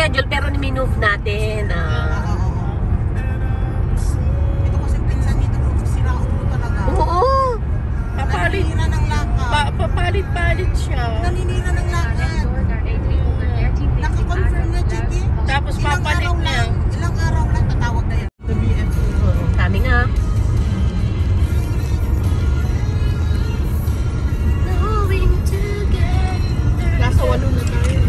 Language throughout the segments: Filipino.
schedule pero ni-move natin. Ito kasi pinsan dito, sira ulo talaga. Oo. Naninira ng lakad. Papalit-palit siya. Naninira ng lakad. Naka-confirm na, Chiki. Tapos papalit niya. Ilang araw lang tatawag na yan. The BFO. Kami nga. Nasa 8 na tayo.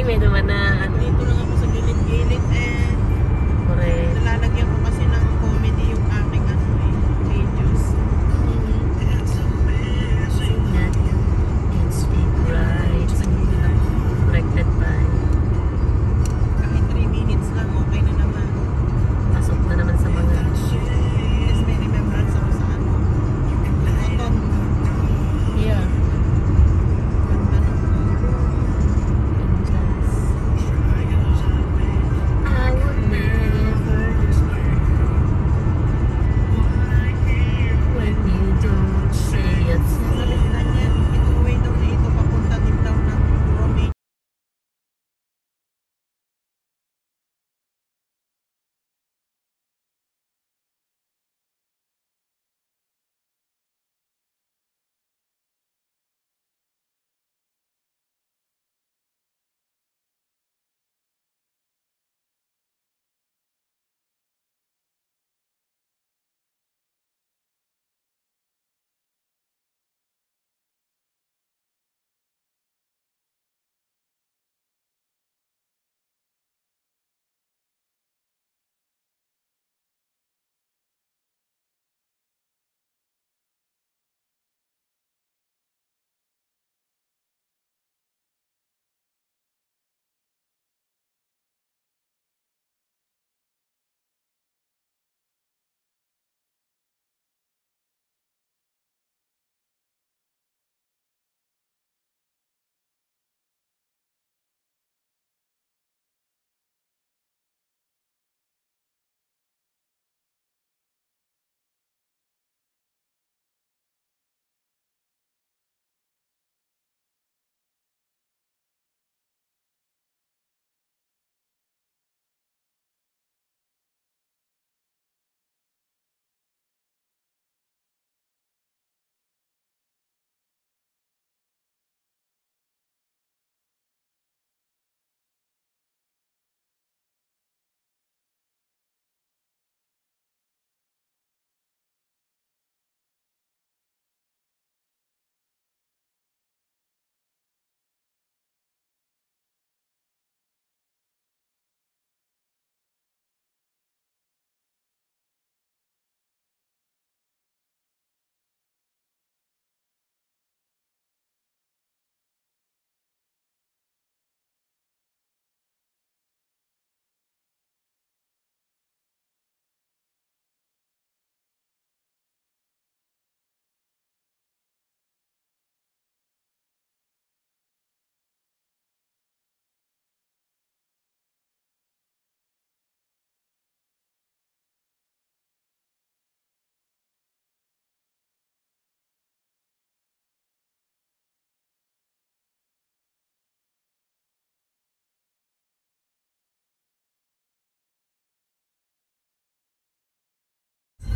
May naman na ano. Dito lang ako sa gilid-gilid Correct. nalalagyan ko kasi ng comedy yung aking videos. It's right. Corrected by. Kahit 3 minutes lang, okay na naman. Pasok na naman sa mga. Yes, may remembrance ako sa ano. Autumn. Yeah. Ganda ng I would never when you don't say it. sabi nila niyan, itong way daw na ito, papunta din daw ng Romania.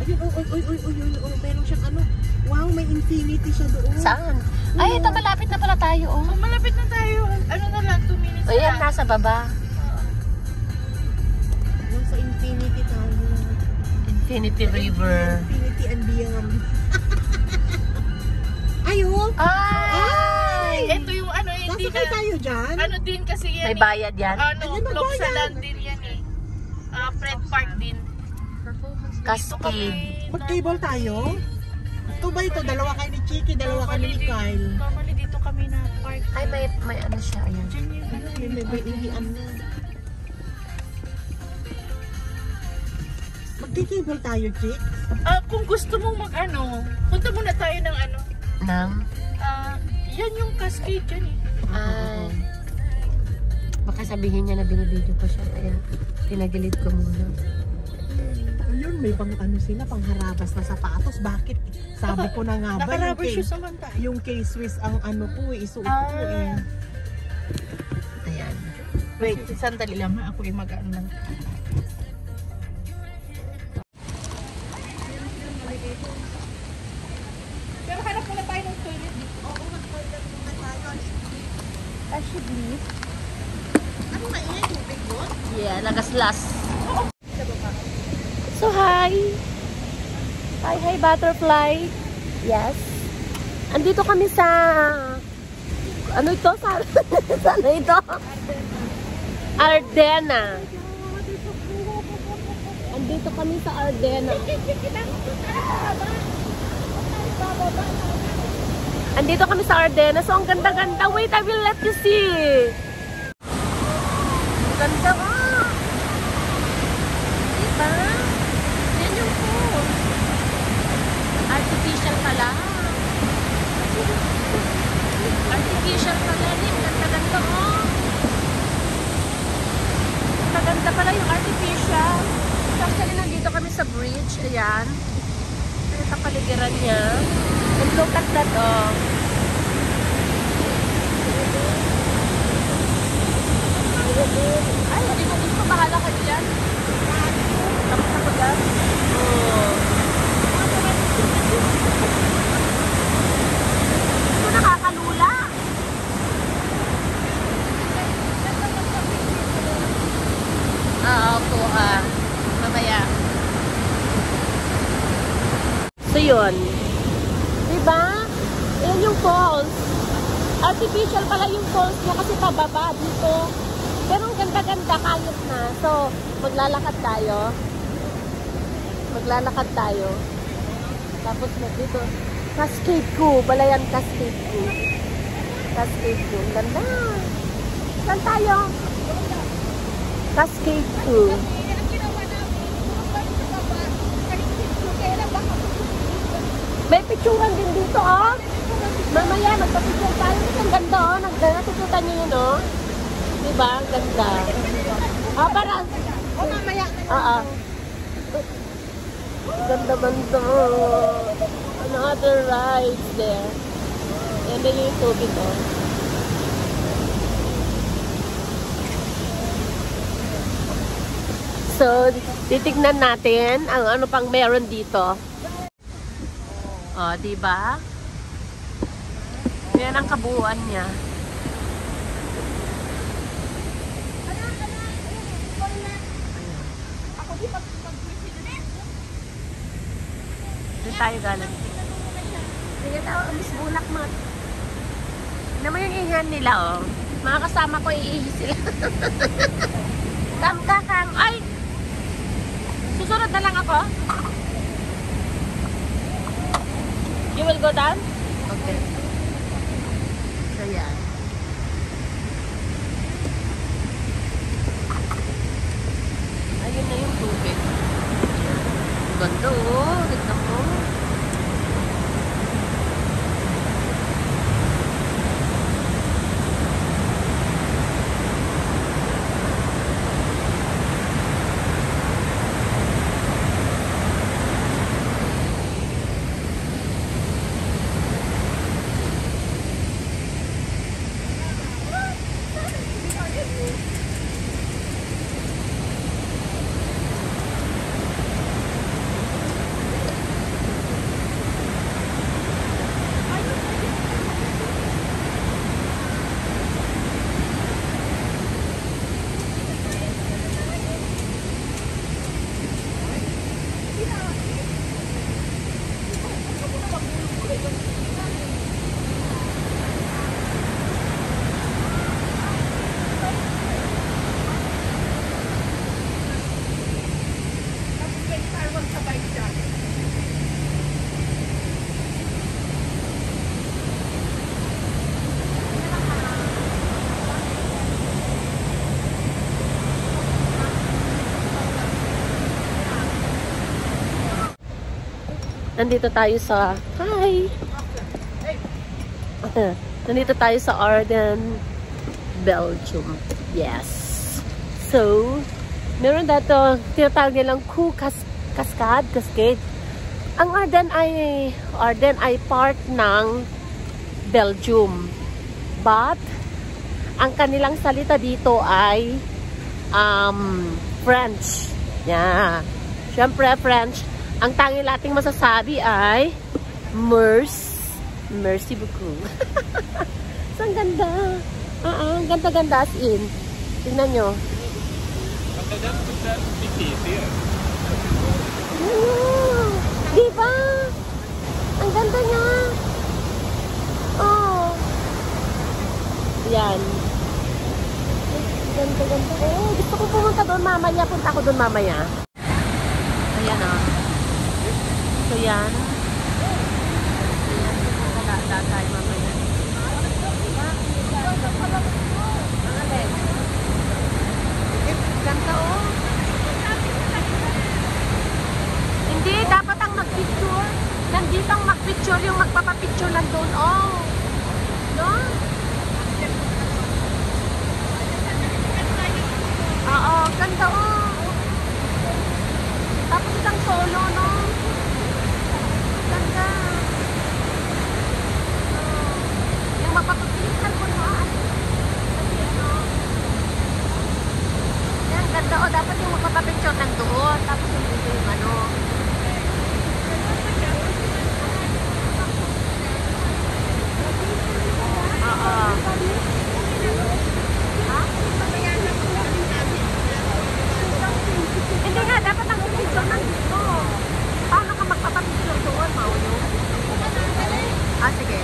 Ayun, meron siyang ano. Wow, may infinity siya doon. Saan? Ay, ito malapit na pala tayo. Oh. Oh, malapit na tayo. Ano na lang, 2 minutes Ayan, lang. nasa baba. Nasa infinity tayo. Infinity River. Infinity and beyond. Ayo. Ay! Ito yung ano, hindi Sasakay na, tayo dyan. ano din kasi yan. May bayad yan. Ano, Ay, may close sa bayad. land din yan eh. Fred Park din. Kaski. Mag-cable tayo. Ito ba ito? Dalawa kayo ni Chiki, dalawa kayo ni Kyle. Normally dito kami na park. Ay, may ano siya. Ayan. Diyan yung ano. May ihian na. Magkikibay tayo, Chik. Kung gusto mong mag-ano, punta muna tayo ng ano. Nang? Yan yung cascade dyan eh. Ay. Baka sabihin niya na binibidyo ko siya. Ayan. Pinagilid ko muna. Ayun, may pang ano sila, pangharabas na sapatos. Bakit? Sabi ko na nga ba, Naka-rubber shoes naman tayo. yung K-Swiss ang ano ko eh, isuot ko eh. Ayan. Wait, sandali lang ha. Ako yung mag-ano lang. Pero hanap muna tayo ng toilet. Actually, Ano na iyan, tubig doon? yeah, lagaslas. So, hi! Hi, butterfly! Yes. Andito kami sa... Ano ito? Ano ito? Ardena. Andito kami sa Ardena. Andito kami sa Ardena. So, ang ganda-ganda. Wait, I will let you see. Ang ganda ka. Diba? Yan yung pool. Artificial pala. Artificial pala rin. Ganda-ganda oh. Ganda pala yung artificial. So, actually, nandito kami sa bridge. Ayan. Ito sa paligiran niya. And look at that oh. Ay, hindi ko gusto. Bahala ka dyan. Tapos ako dyan. Oh. Ito nakakalula. Oo, mamaya. So yun. Diba? Ayan yung falls. Artificial pala yung falls niya kasi pababa dito. Pero ang ganda-ganda, kayot na. So, maglalakad tayo. Maglalakad tayo. Tapos dito, Cascade Cove. Balayan Cascade Cove. Cascade Cove. Ganda. Saan tayo? Cascade Cove. May picturean din dito, oh. Mamaya, magpapicture tayo. Ang ganda, oh. Natututan nyo yun, oh. Diba? Ang ganda. Para. Mamaya. Ganda-ganda. Another ride there. Yan din yung tubig, oh. So, titignan natin ang ano pang meron dito. Oh, diba? Yan ang kabuuan niya. Doon tayo galing. Sige tayo, alis bulak mo. Naman yung ihan nila, oh. Mga kasama ko, iihi sila. Kam. Ay! Susunod na lang ako. You will go down? Okay. So, yan. Ayun na yung tubig. Ganda, oh. Tignan mo. Nandito tayo sa... Hi! Nandito tayo sa Arden, Belgium. Yes. So, meron dato, tinatawag nilang Cascade. Ang Arden ay part ng Belgium. But, ang kanilang salita dito ay French. Yeah. Siyempre, French. Ang tanging nating masasabi ay Merci beaucoup. So, ang ganda. Ang ganda-ganda as in. Tingnan nyo. Diba? Ang ganda niya. Oh. Yan. Ganda-ganda. Oh, gusto ko pumunta doon mamaya. Punta ako doon mamaya. Ayan ah. So yan. Ayan. Punta tayo mamaya. Ganda oh. Hindi, dapat ang mag-picture. Nandito ang mag-picture, yung magpapapicture lang doon. Oh. No? Oo, ganda oh. Tapos isang solo, no? Ganda. Yung magpapapicture ko no? Yan, ganda oh. Dapat yung magpapapicture lang doon. Tapos yung ano. Hindi nga, dapat ang picture nandito. Paano ka magpapapicture doon, Maulo? Sige.